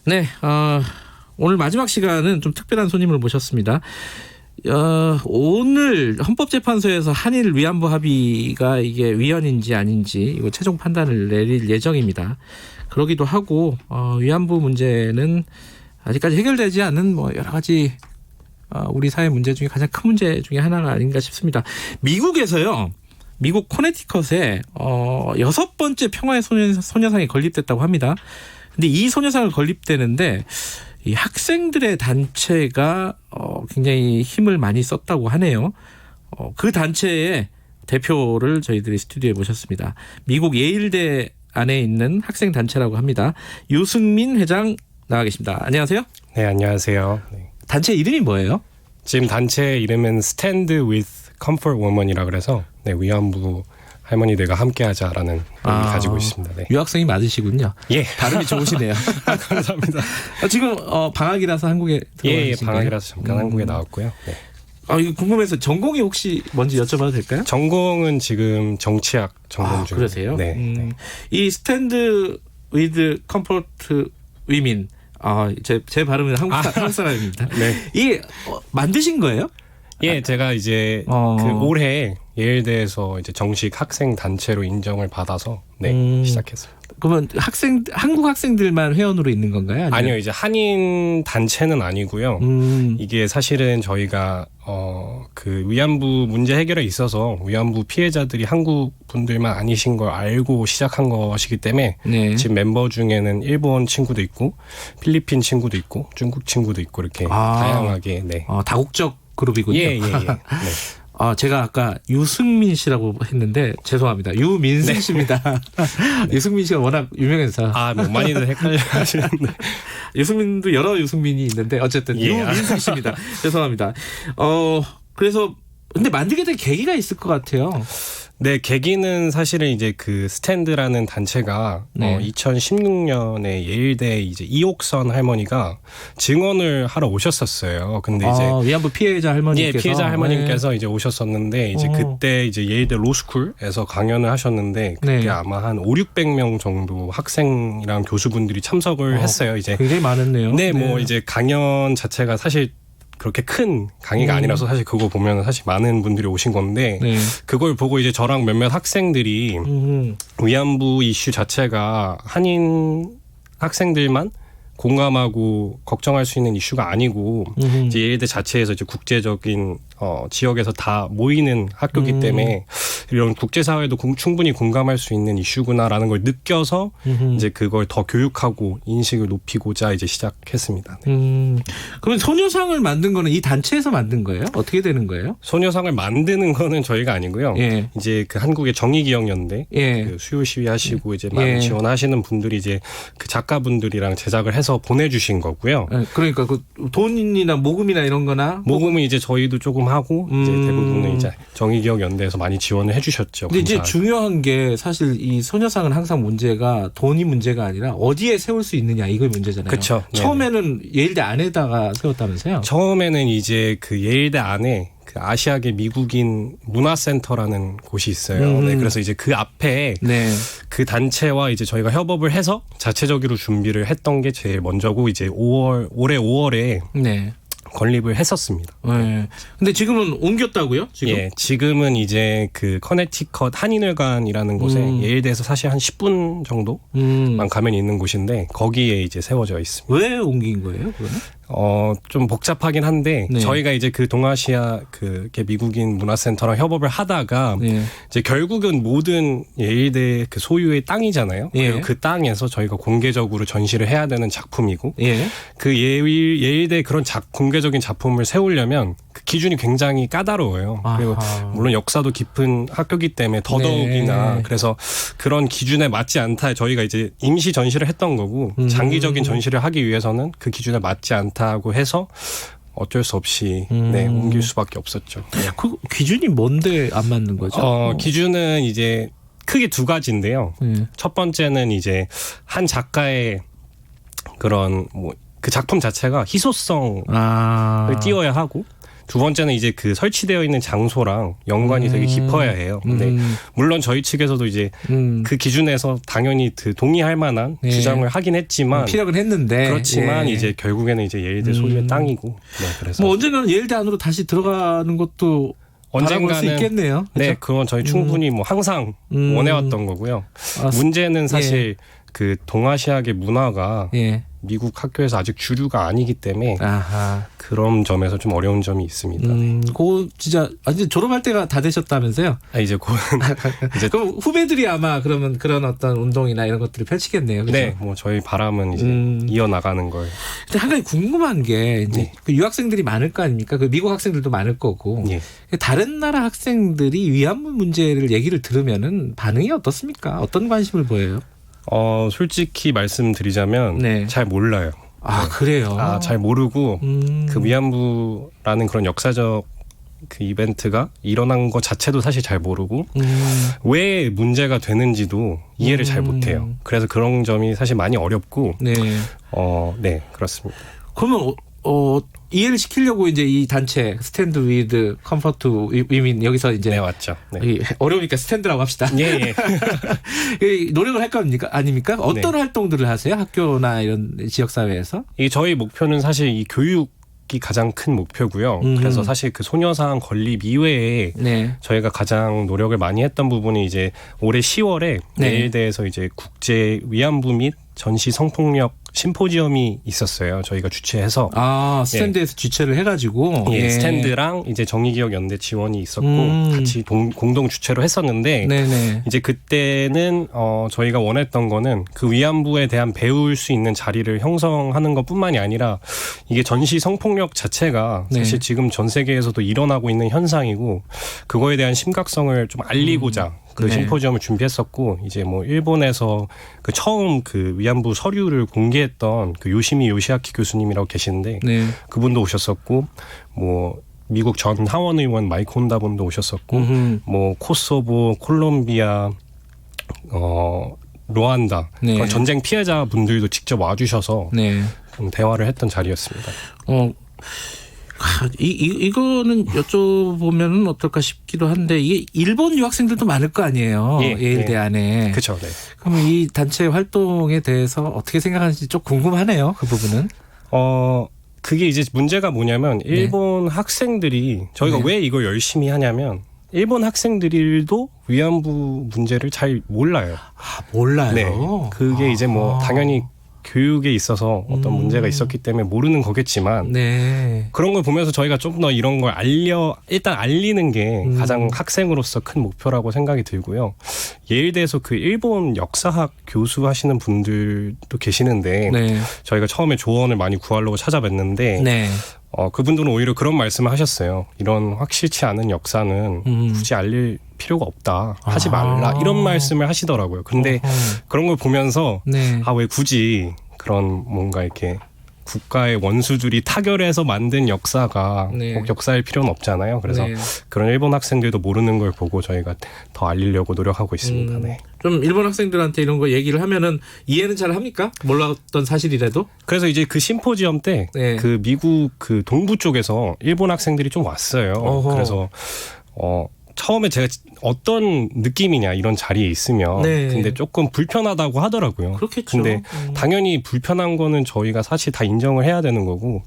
네, 오늘 마지막 시간은 좀 특별한 손님을 모셨습니다. 오늘 헌법재판소에서 한일 위안부 합의가 이게 위헌인지 아닌지 이거 최종 판단을 내릴 예정입니다. 그러기도 하고 위안부 문제는 아직까지 해결되지 않은 뭐 여러 가지 우리 사회 문제 중에 가장 큰 문제 중에 하나가 아닌가 싶습니다. 미국에서요. 미국 코네티컷에 6번째 평화의 소녀상이 건립됐다고 합니다. 근데 이 소녀상을 건립되는데 이 학생들의 단체가 굉장히 힘을 많이 썼다고 하네요. 그 단체의 대표를 저희들이 스튜디오에 모셨습니다. 미국 예일대 안에 있는 학생 단체라고 합니다. 유승민 회장 나와 계십니다. 안녕하세요. 네, 안녕하세요. 네. 단체 이름이 뭐예요? 지금 단체 이름은 Stand with Comfort Woman이라 그래서 위안부 할머니들과 함께하자라는 의미 가지고 있습니다. 네. 유학생이 맞으시군요. 예, 발음이 좋으시네요. 감사합니다. 지금 방학이라서 한국에 들어와 계신가요? 방학이라서 잠깐 한국에 나왔고요. 네. 이거 궁금해서 전공이 혹시 뭔지 여쭤봐도 될까요? 전공은 지금 정치학 전공 중이에요. 그러세요? 네. 이 스탠드 위드 컴포트 위민 제 발음은 한국 사람입니다. 네. 이 만드신 거예요? 예, 제가 이제 그 올해 예일대에서 이제 정식 학생 단체로 인정을 받아서 시작했습니다. 그러면 한국 학생들만 회원으로 있는 건가요? 아니요, 이제 한인 단체는 아니고요. 이게 사실은 저희가 그 위안부 문제 해결에 있어서 위안부 피해자들이 한국 분들만 아니신 걸 알고 시작한 것이기 때문에 지금 member 중에는 일본 친구도 있고 필리핀 친구도 있고 중국 친구도 있고 이렇게 다양하게 다국적 그룹이군요. 예. 네. 제가 아까 유승민 씨라고 했는데 죄송합니다. 유민승 씨입니다. 유승민 씨가 워낙 유명해서. 뭐 많이들 헷갈려 하시는데. 유승민도 여러 유승민이 있는데 어쨌든 유민승 씨입니다. 죄송합니다. 그래서 근데 만들게 된 계기가 있을 것 같아요. 네, 계기는 사실은 이제 그 스탠드라는 단체가 2016년에 예일대 이제 이옥선 할머니가 증언을 하러 오셨었어요. 근데 이제 위안부 피해자 할머니께서 피해자 할머님께서 이제 오셨었는데 이제 그때 이제 예일대 로스쿨에서 강연을 하셨는데 그때 아마 한 500-600명 정도 학생이랑 교수분들이 참석을 했어요. 이제 굉장히 많았네요. 네, 뭐 이제 강연 자체가 사실 그렇게 큰 강의가 아니라서 사실 그거 보면 사실 많은 분들이 오신 건데 그걸 보고 이제 저랑 몇몇 학생들이 위안부 이슈 자체가 한인 학생들만 공감하고 걱정할 수 있는 이슈가 아니고 이제 예일대 자체에서 이제 국제적인 지역에서 다 모이는 학교이기 때문에 이런 국제사회도 충분히 공감할 수 있는 이슈구나라는 걸 느껴서 이제 그걸 더 교육하고 인식을 높이고자 이제 시작했습니다. 그러면 소녀상을 만든 거는 이 단체에서 만든 거예요? 어떻게 되는 거예요? 소녀상을 만드는 거는 저희가 아니고요. 이제 그 한국의 정의기억연대 그 수요 시위하시고 이제 많이 지원하시는 분들이 이제 그 작가분들이랑 제작을 해서 보내주신 거고요. 그러니까 그 돈이나 모금이나 이런 거나 모금은 이제 저희도 조금 하고 이제 대부분은 이제 정의기억연대에서 많이 지원을 해주셨죠. 근데 이제 중요한 게 사실 이 소녀상은 항상 문제가 돈이 문제가 아니라 어디에 세울 수 있느냐 이거 문제잖아요. 그렇죠. 처음에는 예일대 안에다가 세웠다면서요? 처음에는 이제 그 예일대 안에 그 아시아계 미국인 문화센터라는 곳이 있어요. 그래서 이제 그 앞에 그 단체와 이제 저희가 협업을 해서 자체적으로 준비를 했던 게 제일 먼저고 이제 올해 5월에 건립을 했었습니다. 근데 지금은 옮겼다고요? 지금은 이제 그 커네티컷 한인회관이라는 곳에 예일대에서 사실 한 10분 정도만 가면 있는 곳인데 거기에 이제 세워져 있습니다. 왜 옮긴 거예요, 그거는? 좀 복잡하긴 한데 저희가 이제 그 동아시아 그 미국인 문화센터랑 협업을 하다가 이제 결국은 모든 예일대 그 소유의 땅이잖아요. 그리고 그 땅에서 저희가 공개적으로 전시를 해야 되는 작품이고 그 예일대 그런 공개적인 작품을 세우려면 그 기준이 굉장히 까다로워요. 그리고 물론 역사도 깊은 학교이기 때문에 더더욱이나 그래서 그런 기준에 맞지 않다 저희가 이제 임시 전시를 했던 거고 장기적인 전시를 하기 위해서는 그 기준에 맞지 않다고 해서 어쩔 수 없이 옮길 수밖에 없었죠. 그 기준이 뭔데 안 맞는 거죠? 기준은 이제 크게 두 가지인데요. 첫 번째는 이제 한 작가의 그런 그 작품 자체가 희소성을 띄워야 하고 두 번째는 이제 그 설치되어 있는 장소랑 연관이 되게 깊어야 해요. 근데 물론 저희 측에서도 이제 그 기준에서 당연히 동의할 만한 네. 주장을 하긴 했지만 피력은 했는데 그렇지만 네. 이제 결국에는 이제 예일대 소유의 땅이고 네, 그래서 뭐 언젠가는 예일대 안으로 다시 들어가는 것도 언젠가는 수 있겠네요. 그렇죠? 네, 그건 저희 충분히 뭐 항상 원해왔던 거고요. 문제는 사실 그 동아시아계 문화가 미국 학교에서 아직 주류가 아니기 때문에 그런 점에서 좀 어려운 점이 있습니다. 그거 진짜 이제 졸업할 때가 다 되셨다면서요? 이제 이제 그럼 후배들이 아마 그러면 그런 어떤 운동이나 이런 것들을 펼치겠네요. 그렇죠? 네, 뭐 저희 바람은 이제 이어나가는 걸. 근데 한 가지 궁금한 게 이제 그 유학생들이 많을 거 아닙니까? 그 미국 학생들도 많을 거고 다른 나라 학생들이 위안부 문제를 얘기를 들으면은 반응이 어떻습니까? 어떤 관심을 보여요? 솔직히 말씀드리자면 잘 몰라요. 그래요? 잘 모르고 그 위안부라는 그런 역사적 그 이벤트가 일어난 것 자체도 사실 잘 모르고 왜 문제가 되는지도 이해를 잘 못해요. 그래서 그런 점이 사실 많이 어렵고 네, 그렇습니다. 그러면 이해를 시키려고 이제 이 단체 스탠드 위드 컴포트 위민 여기서 이제 맞죠. 어려우니까 스탠드라고 합시다. 노력을 할 겁니까? 아닙니까? 어떤 활동들을 하세요? 학교나 이런 지역 사회에서? 저희 목표는 사실 이 교육이 가장 큰 목표고요. 그래서 사실 그 소녀상 건립 이외에 저희가 가장 노력을 많이 했던 부분이 이제 올해 10월에 예일대에서 이제 국제 위안부 및 전시 성폭력 심포지엄이 있었어요. 저희가 주최해서. 스탠드에서 주최를 해가지고. 스탠드랑 이제 정의기억연대 지원이 있었고 같이 공동 주최로 했었는데 이제 그때는 저희가 원했던 거는 그 위안부에 대한 배울 수 있는 자리를 형성하는 것뿐만이 아니라 이게 전시 성폭력 자체가 사실 지금 전 세계에서도 일어나고 있는 현상이고 그거에 대한 심각성을 좀 알리고자 그 심포지엄을 준비했었고 이제 뭐 일본에서 그 처음 그 위안부 서류를 공개했던 그 요시미 요시아키 교수님이라고 계시는데 그분도 오셨었고 뭐 미국 전 하원 의원 마이크 혼다본도 오셨었고 뭐 코소보, 콜롬비아, 루안다 그런 전쟁 피해자 분들도 직접 와주셔서 좀 대화를 했던 자리였습니다. 이거는 여쭤보면은 어떨까 싶기도 한데 이게 일본 유학생들도 많을 거 아니에요. 예일대 안에. 그렇죠. 그럼 이 단체 활동에 대해서 어떻게 생각하는지 좀 궁금하네요. 그 부분은. 그게 이제 문제가 뭐냐면 일본 학생들이 저희가 왜 이걸 열심히 하냐면 일본 학생들도 위안부 문제를 잘 몰라요. 몰라요? 그게 이제 뭐 당연히 교육에 있어서 어떤 문제가 있었기 때문에 모르는 거겠지만 그런 걸 보면서 저희가 좀 더 이런 걸 일단 알리는 게 가장 학생으로서 큰 목표라고 생각이 들고요. 예일대에서 그 일본 역사학 교수 하시는 분들도 계시는데 저희가 처음에 조언을 많이 구하려고 찾아뵀는데 그분들은 오히려 그런 말씀을 하셨어요. 이런 확실치 않은 역사는 굳이 알릴 필요가 없다. 하지 말라. 이런 말씀을 하시더라고요. 근데 그런 걸 보면서 왜 굳이 그런 뭔가 이렇게 국가의 원수들이 타결해서 만든 역사가 꼭 역사일 필요는 없잖아요. 그래서 그런 일본 학생들도 모르는 걸 보고 저희가 더 알리려고 노력하고 있습니다. 좀 일본 학생들한테 이런 거 얘기를 하면은 이해는 잘 합니까? 몰랐던 사실이라도? 그래서 이제 그 심포지엄 때 그 미국 그 동부 쪽에서 일본 학생들이 좀 왔어요. 그래서 처음에 제가 어떤 느낌이냐 이런 자리에 있으면 근데 조금 불편하다고 하더라고요. 그렇겠죠. 근데 당연히 불편한 거는 저희가 사실 다 인정을 해야 되는 거고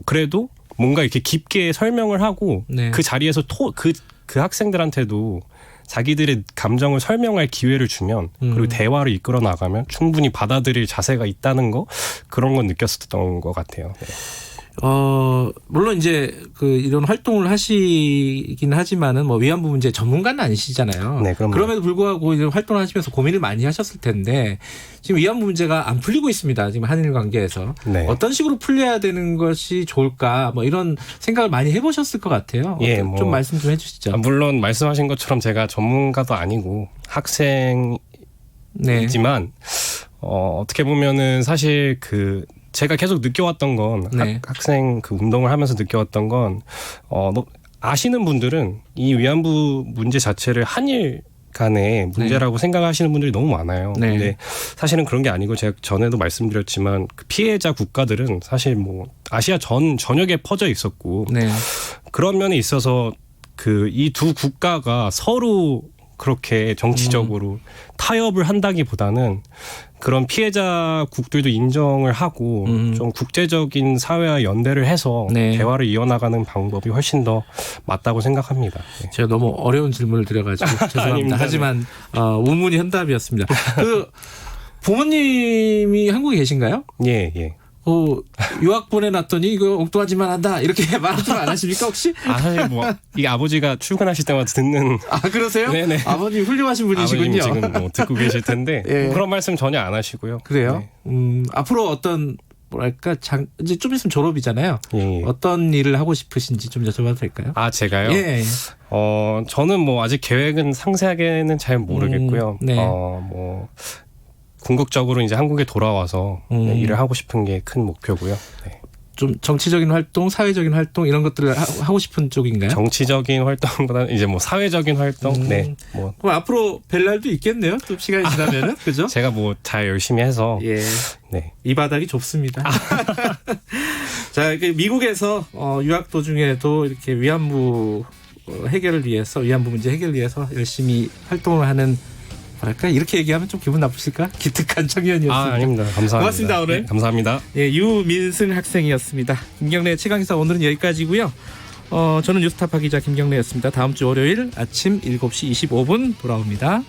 그래도 뭔가 이렇게 깊게 설명을 하고 그 자리에서 그 학생들한테도 자기들의 감정을 설명할 기회를 주면 그리고 대화를 이끌어 나가면 충분히 받아들일 자세가 있다는 거 그런 건 느꼈었던 것 같아요. 물론 이제 이런 활동을 하시긴 하지만은 뭐 위안부 문제 전문가는 아니시잖아요. 그럼에도 불구하고 이런 활동을 하시면서 고민을 많이 하셨을 텐데 지금 위안부 문제가 안 풀리고 있습니다. 지금 한일 관계에서 어떤 식으로 풀려야 되는 것이 좋을까 뭐 이런 생각을 많이 해보셨을 것 같아요. 좀 말씀 좀 해주시죠. 물론 말씀하신 것처럼 제가 전문가도 아니고 학생이지만 어떻게 보면은 사실 제가 계속 느껴왔던 건 학생 그 운동을 하면서 느껴왔던 건 아시는 분들은 이 위안부 문제 자체를 한일 간의 문제라고 생각하시는 분들이 너무 많아요. 근데 사실은 그런 게 아니고 제가 전에도 말씀드렸지만 그 피해자 국가들은 사실 뭐 아시아 전역에 퍼져 있었고 네. 그런 면에 있어서 그 이 두 국가가 서로 그렇게 정치적으로 타협을 한다기보다는 그런 피해자국들도 인정을 하고 좀 국제적인 사회와 연대를 해서 네. 대화를 이어나가는 방법이 훨씬 더 맞다고 생각합니다. 네. 제가 너무 어려운 질문을 드려가지고 죄송합니다. 아닙니다. 하지만 우문이 현답이었습니다. 그 부모님이 한국에 계신가요? 예, 예. 유학 보내놨더니 이거 엉뚱하지만 한다 이렇게 말씀 안 하십니까 혹시? 사실 뭐 이게 아버지가 출근하실 때마다 듣는. 그러세요? 네네. 아버님 훌륭하신 분이시군요. 아버님 지금 뭐 듣고 계실 텐데 예. 그런 말씀 전혀 안 하시고요. 그래요? 네. 앞으로 어떤 뭐랄까 이제 좀 있으면 졸업이잖아요. 예. 어떤 일을 하고 싶으신지 좀 여쭤봐도 될까요? 제가요? 예. 저는 뭐 아직 계획은 상세하게는 잘 모르겠고요. 네. 뭐 궁극적으로 이제 한국에 돌아와서 일을 하고 싶은 게 큰 목표고요. 네. 좀 정치적인 활동, 사회적인 활동 이런 것들을 하고 싶은 쪽인가요? 정치적인 활동보다는 이제 뭐 사회적인 활동. 네. 뭐 그럼 앞으로 뵐 날도 있겠네요. 좀 시간이 지나면은 그죠? 제가 뭐 잘 열심히 해서. 예. 네. 이 바닥이 좁습니다. 자, 미국에서 유학 도중에도 이렇게 위안부 해결을 위해서 위안부 문제 해결을 위해서 열심히 활동을 하는. 뭐랄까 이렇게 얘기하면 좀 기분 나쁘실까? 기특한 청년이었습니다. 아닙니다. 감사합니다. 고맙습니다 오늘. 네, 감사합니다. 예, 유민승 학생이었습니다. 김경래 최강시사 오늘은 여기까지고요. 저는 뉴스타파 기자 김경래였습니다. 다음 주 월요일 아침 7시 25분 돌아옵니다.